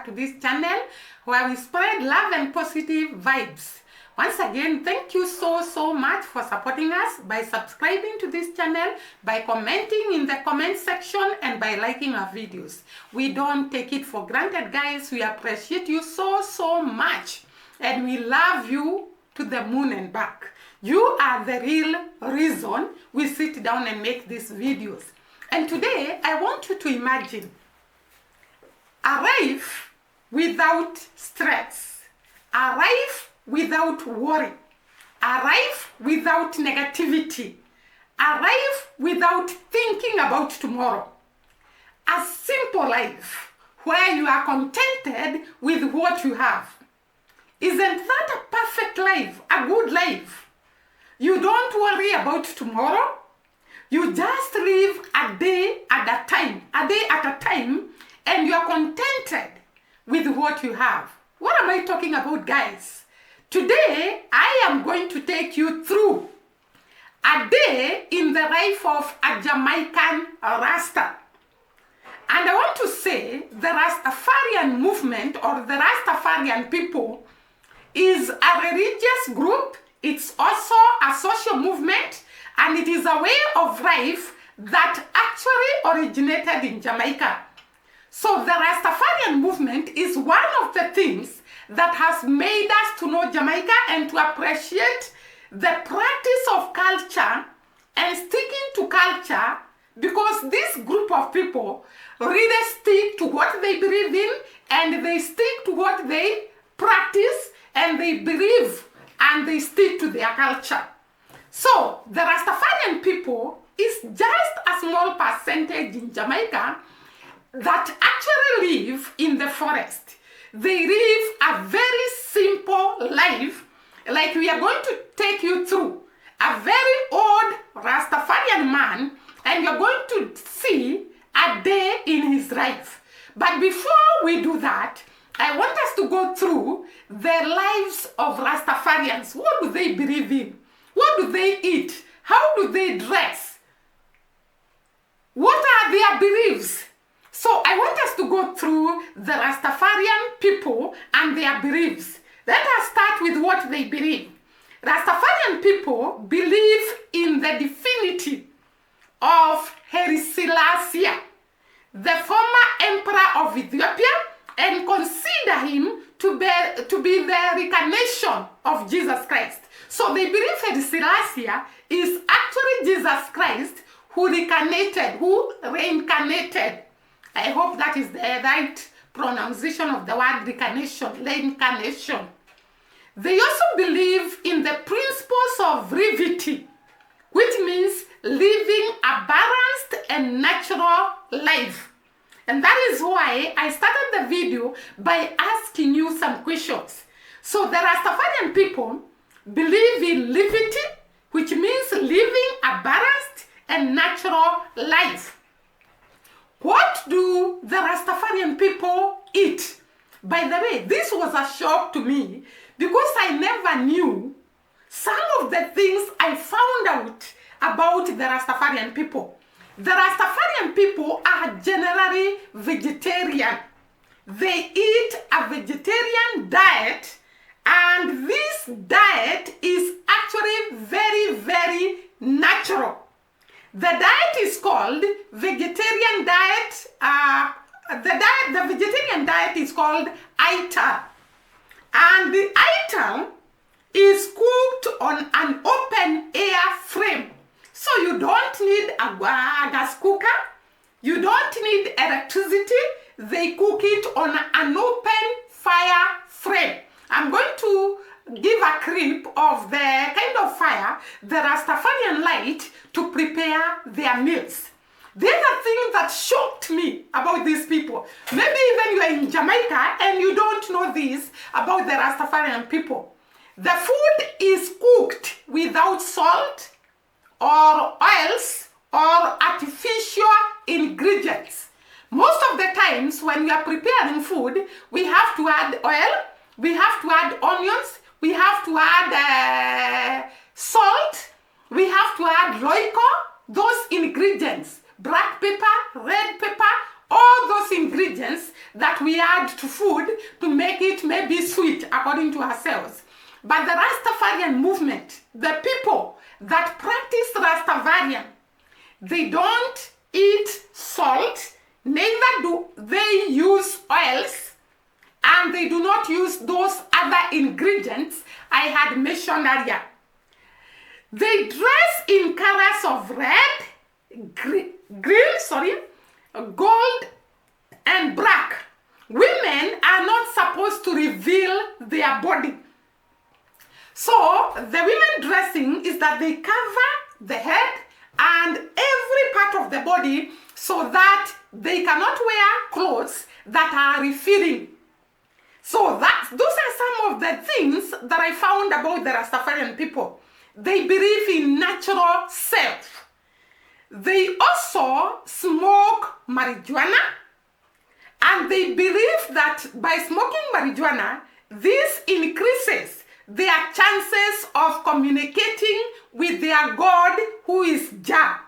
back to this channel where we spread love and positive vibes. Once again, thank you so much for supporting us by subscribing to this channel, by commenting in the comment section, and by liking our videos. We don't take it for granted, guys. We appreciate you so much, and we love you to the moon and back. You are the real reason we sit down and make these videos. And today, I want you to imagine a life without stress, a life without worry, a life without negativity, a life without thinking about tomorrow. A simple life where you are contented with what you have. Isn't that a perfect life, a good life? You don't worry about tomorrow. You just live a day at a time, and you are contented with what you have. What am I talking about, guys? Today, I am going to take you through a day in the life of a Jamaican Rasta. And I want to say the Rastafarian movement or the Rastafarian people is a religious group. It's also a social movement, and it is a way of life that actually originated in Jamaica. So the Rastafarian movement is one of the things that has made us to know Jamaica and to appreciate the practice of culture and sticking to culture, because this group of people really stick to what they believe in, and they stick to what they practice, and they believe and they stick to their culture. So the Rastafarian people is just a small percentage in Jamaica that actually live in the forest. They live a very simple life, like we are going to take you through a very old Rastafarian man, and you're going to see a day in his life. But before we do that, I want us to go through the lives of Rastafarians. What do they believe in? What do they eat? How do they dress? What are their beliefs? So I want us to go through the Rastafarian people and their beliefs. Let us start with what they believe. Rastafarian people believe in the divinity of Haile Selassie, the former emperor of Ethiopia, and consider him to be the reincarnation of Jesus Christ. So they believe Haile Selassie is actually Jesus Christ who reincarnated. I hope that is the right pronunciation of the word reincarnation. They also believe in the principles of brevity, which means living a balanced and natural life. And that is why I started the video by asking you some questions. So the Rastafarian people believe in levity, which means living a balanced and natural life. What do the Rastafarian people eat? By the way, this was a shock to me because I never knew some of the things I found out about the Rastafarian people. The Rastafarian people are generally vegetarian. They eat a vegetarian diet, and this diet is actually very natural. The diet is called vegetarian diet. The vegetarian diet is called ital, and the ital is cooked on an open air frame. So you don't need a gas cooker, you don't need electricity. They cook it on an open fire frame. I'm going to give a clip of the kind of fire the Rastafarian light to prepare their meals. The other thing that shocked me about these people, maybe even you are in Jamaica and you don't know this about the Rastafarian people. The food is cooked without salt or oils or artificial ingredients. Most of the times when we are preparing food, we have to add oil, we have to add onions, we have to add salt, we have to add roiko, those ingredients, black pepper, red pepper, all those ingredients that we add to food to make it maybe sweet according to ourselves. But the Rastafarian movement, the people that practice Rastafarian, they don't eat salt, neither do they use oils, and they do not use those other ingredients I had mentioned earlier. They dress in colors of red, green, gold, and black. Women are not supposed to reveal their body. So the women dressing is that they cover the head and every part of the body so that they cannot wear clothes that are revealing. So those are some of the things that I found about the Rastafarian people. They believe in natural self. They also smoke marijuana, and they believe that by smoking marijuana, this increases their chances of communicating with their God, who is Jah.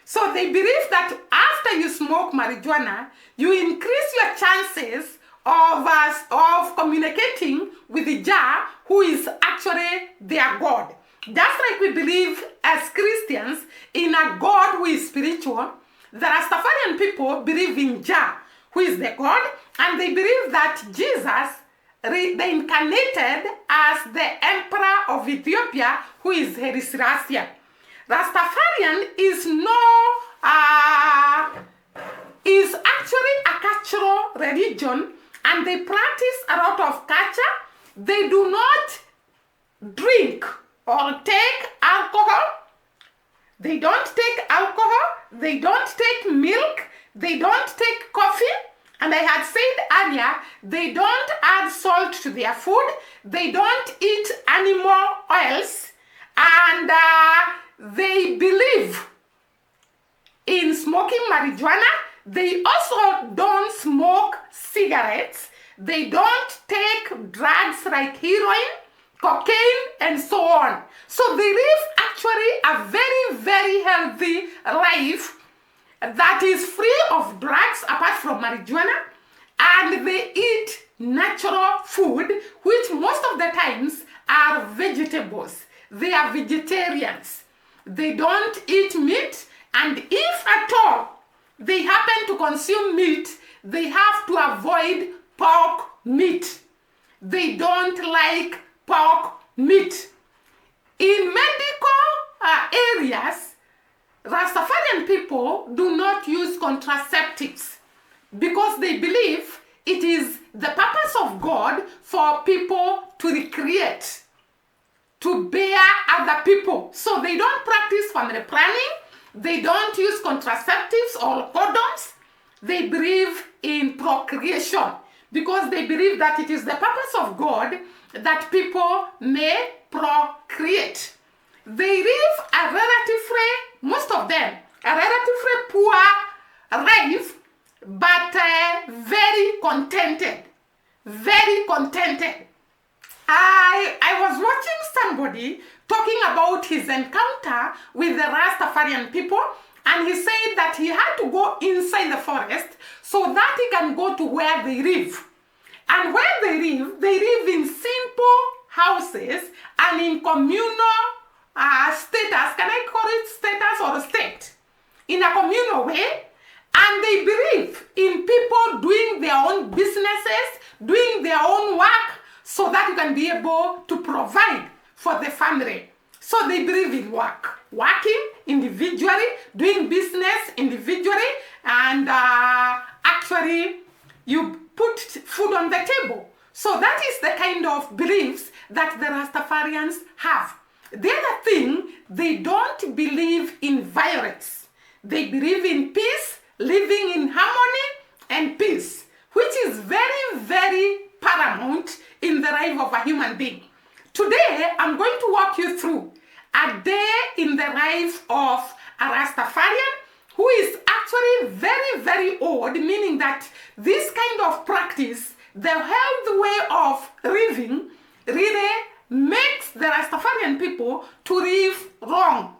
So they believe that after you smoke marijuana, you increase your chances of communicating with the Jah, who is actually their God. Just like we believe as Christians in a God who is spiritual, the Rastafarian people believe in Jah, who is the God, and they believe that Jesus reincarnated as the Emperor of Ethiopia, who is Haile Selassie. Rastafarian is actually a cultural religion, and they practice a lot of culture. They do not drink or take alcohol. They don't take alcohol. They don't take milk. They don't take coffee. And I had said earlier, they don't add salt to their food. They don't eat animal oils. And they believe in smoking marijuana. They also don't smoke cigarettes. They don't take drugs like heroin, cocaine, and so on. So they live actually a very, very healthy life that is free of drugs apart from marijuana, and they eat natural food, which most of the times are vegetables. They are vegetarians. They don't eat meat, and if at all they happen to consume meat, they have to avoid pork meat. They don't like pork meat. In medical areas, Rastafarian people do not use contraceptives because they believe it is the purpose of God for people to recreate, to bear other people. So they don't practice family planning. They don't use contraceptives or condoms. They believe in procreation because they believe that it is the purpose of God that people may procreate. They live a relatively, most of them, a relatively poor life, but very contented. Very contented. I was watching somebody talking about his encounter with the Rastafarian people, and he said that he had to go inside the forest so that he can go to where they live. And where they live in simple houses and in communal status. Can I call it status or state? In a communal way. And they believe in people doing their own businesses, doing their own work, so that you can be able to provide for the family. So they believe in working individually, doing business individually, and actually you put food on the table. So that is the kind of beliefs that the Rastafarians have. The other thing, they don't believe in violence. They believe in peace, living in harmony and peace, which is very, very paramount in the life of a human being. Today, I'm going to walk you through a day in the life of a Rastafarian who is actually very, very old, meaning that this kind of practice, the healthy way of living, really makes the Rastafarian people to live wrong.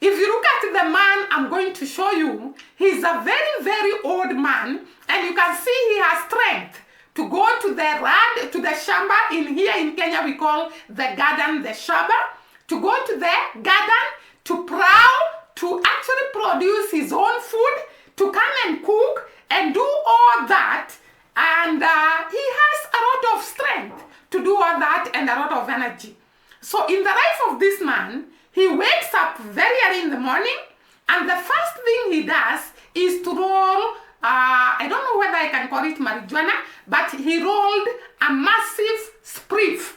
If you look at the man I'm going to show you, he's a very, very old man, and you can see he has strength to go to the shamba. In here in Kenya, we call the garden the shamba. To go to the garden, to plow, to actually produce his own food, to come and cook and do all that. And he has a lot of strength to do all that and a lot of energy. So in the life of this man, he wakes up very early in the morning, and the first thing he does is to roll, I don't know whether I can call it marijuana, but he rolled a massive spliff.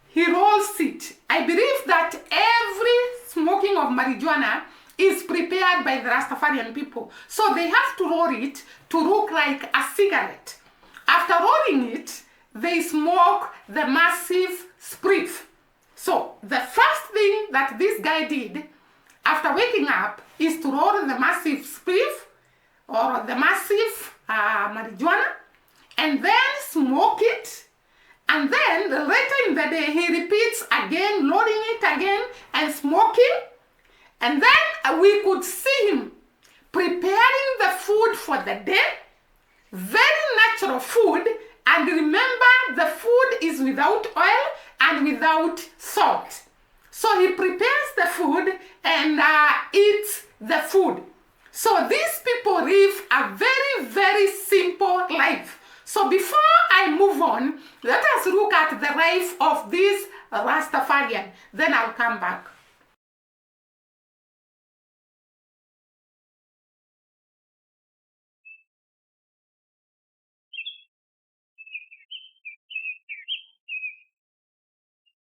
He rolls it. I believe that every smoking of marijuana is prepared by the Rastafarian people. So they have to roll it to look like a cigarette. After rolling it, they smoke the massive spliff. So the first thing that this guy did after waking up is to roll the massive spliff or the massive marijuana, and then smoke it. And then later in the day, he repeats again, loading it again and smoking. And then we could see him preparing the food for the day, very natural food. And remember, the food is without oil and without salt. So he prepares the food and eats the food. So these people live a very, very simple life. So before I move on, let us look at the life of this Rastafarian. Then I'll come back.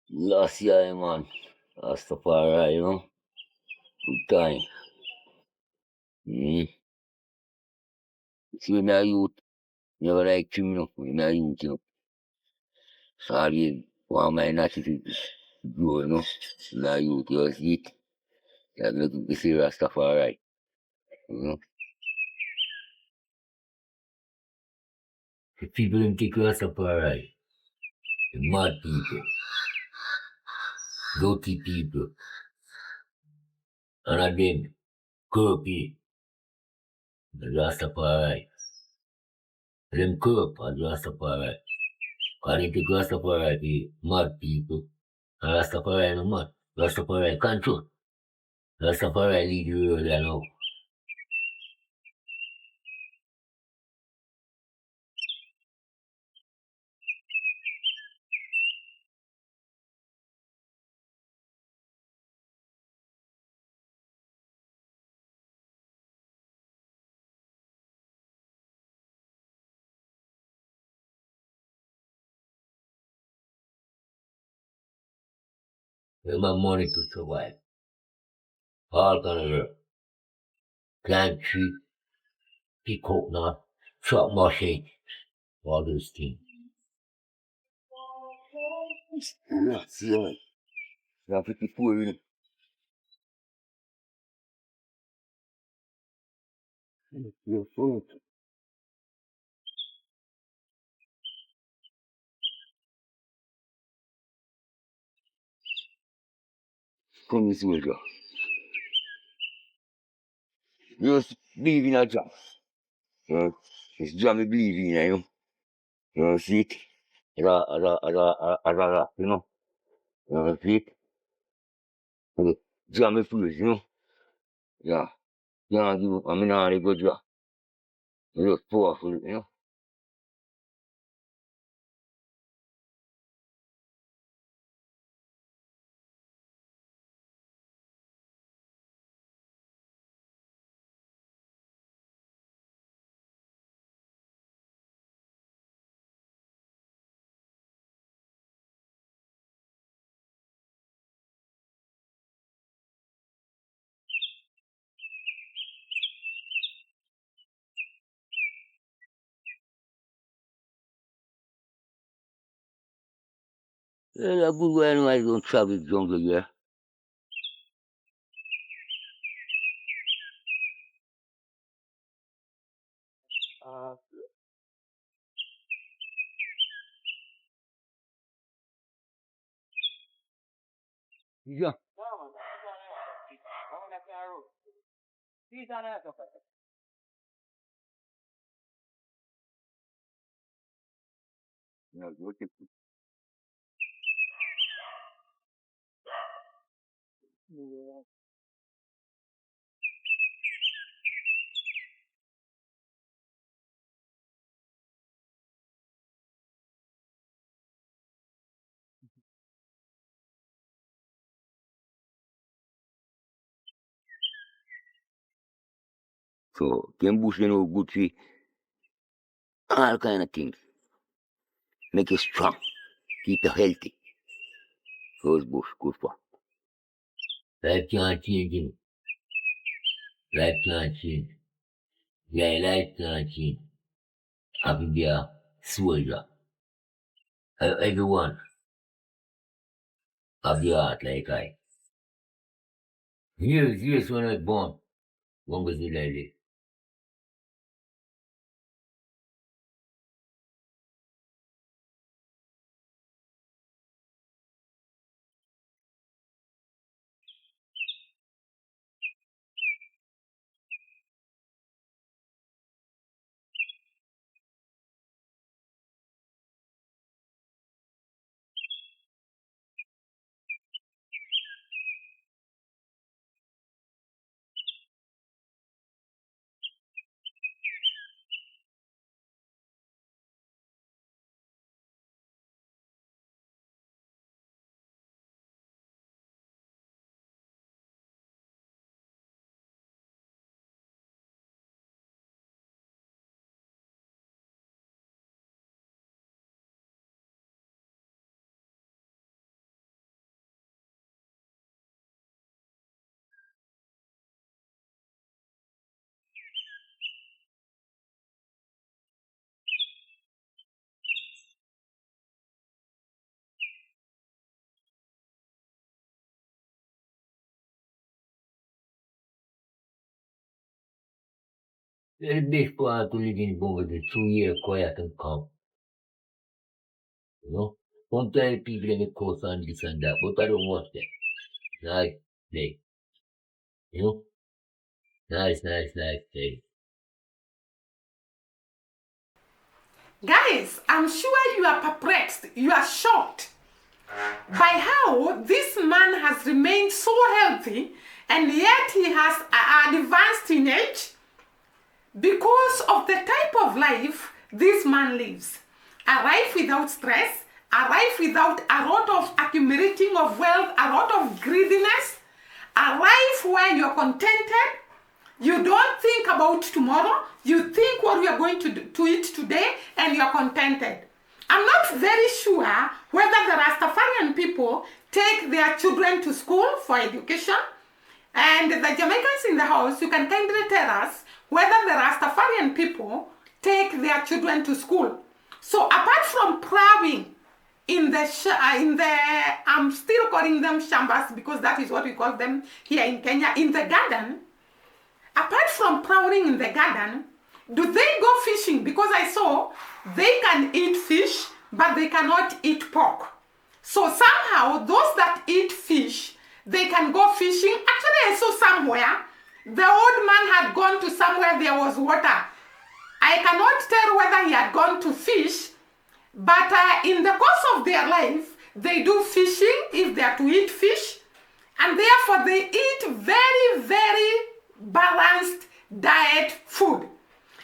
Last year, man. Rastafari, you know. Good time. Mm. See, when I youth, never like him, you know. When I youth, you know. Sorry, one of my attitude to grow, you know. When I youth, you see it. You look to see Rastafari, you know. The people them take Rastafari. The mad people. Dirty people. And again, curpy. The Rastafari. Them curp and Rastafari. Because they take Rastafari, the mad people. And Rastafari no mad. Rastafari control. Rastafari lead the world now. We have money to survive. All kind of work. Plant tree, pick coconut, chop machine, all those things. Yeah, see that. Yeah, 54, you know. Your phone. Come this way, Joe. You just believe in a job. You know, it's job me believe in, you know. You know, see it. You know. You know, see it. Job me praise, you know. Yeah. Yeah, I mean, I go job. You just powerful, you know. Yeah, a good way, I don't travel jungle, yeah. Yeah. So, game bush, you know, good for all kind of things. Make you strong. Keep you healthy. Rose bush, good for. Life can't change, you know. Life can't change. Yeah, life can't change. I can be a soldier. Everyone have the heart like I. Years when I was born. One was the lady. The best part to live in Bongo is 2 year quiet and calm. You know? Sometimes people in the coast and this and that, but I don't want that. Nice day. You know? Nice day. Guys, I'm sure you are perplexed, you are shocked by how this man has remained so healthy and yet he has advanced in age because of the type of life this man lives. A life without stress, a life without a lot of accumulating of wealth, a lot of greediness, a life where you're contented. You don't think about tomorrow. You think what you are going to eat today and you're contented. I'm not very sure whether the Rastafarian people take their children to school for education. And the Jamaicans in the house, you can kindly tell us whether the Rastafarian people take their children to school. So apart from plowing in the I'm still calling them shambas because that is what we call them here in Kenya, in the garden. Apart from plowing in the garden, do they go fishing? Because I saw they can eat fish, but they cannot eat pork. So somehow those that eat fish, they can go fishing. Actually, I saw somewhere, the old man had gone to somewhere there was water. I cannot tell whether he had gone to fish, but in the course of their life, they do fishing if they are to eat fish. And therefore they eat very, very balanced diet food.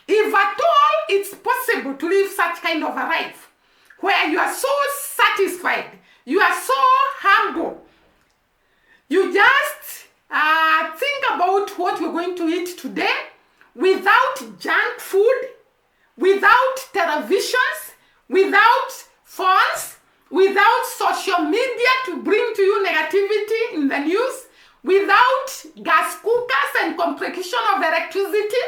If at all it's possible to live such kind of a life where you are so satisfied, you are so humble, you just think about what you're going to eat today without junk food, without televisions, without phones, without social media to bring to you negativity in the news, without gas cookers and complication of electricity.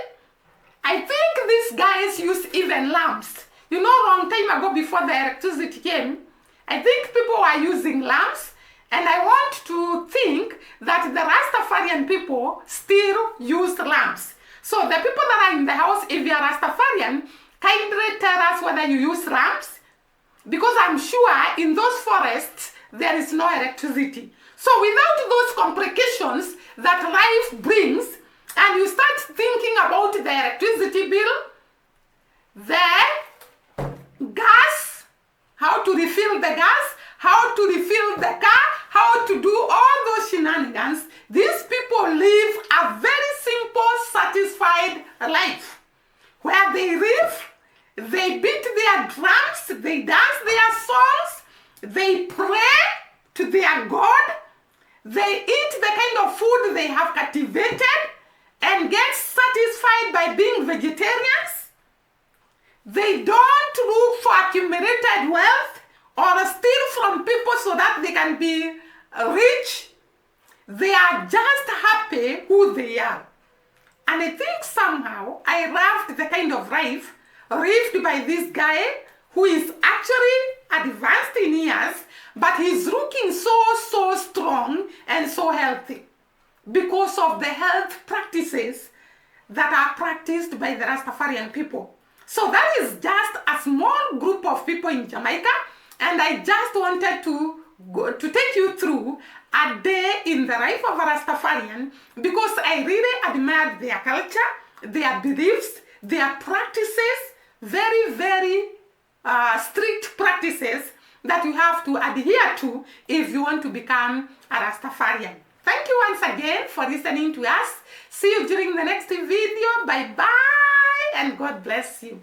I think these guys use even lamps. You know, long time ago before the electricity came, I think people were using lamps, and I want to think that the Rastafarian people still use lamps. So the people that are in the house, if you are Rastafarian, kindly tell us whether you use lamps, because I'm sure in those forests there is no electricity. So without those complications that life brings, and you start thinking about the electricity bill, the gas, how to refill the gas, how to refill the car, how to do all those shenanigans, these people live a very simple, satisfied life where they live, they beat their drums, they dance their songs, they pray to their God, they eat the kind of food they have cultivated and get satisfied by being vegetarians. They don't look for accumulated wealth or steal from people so that they can be rich. They are just happy who they are. And I think somehow I loved the kind of life lived by this guy who is actually advanced in years, but he's looking so strong and so healthy because of the health practices that are practiced by the Rastafarian people. So that is just a small group of people in Jamaica, and I just wanted to take you through a day in the life of a Rastafarian because I really admired their culture, their beliefs, their practices, very strict practices that you have to adhere to if you want to become a Rastafarian. Thank you once again for listening to us. See you during the next video. Bye bye and God bless you.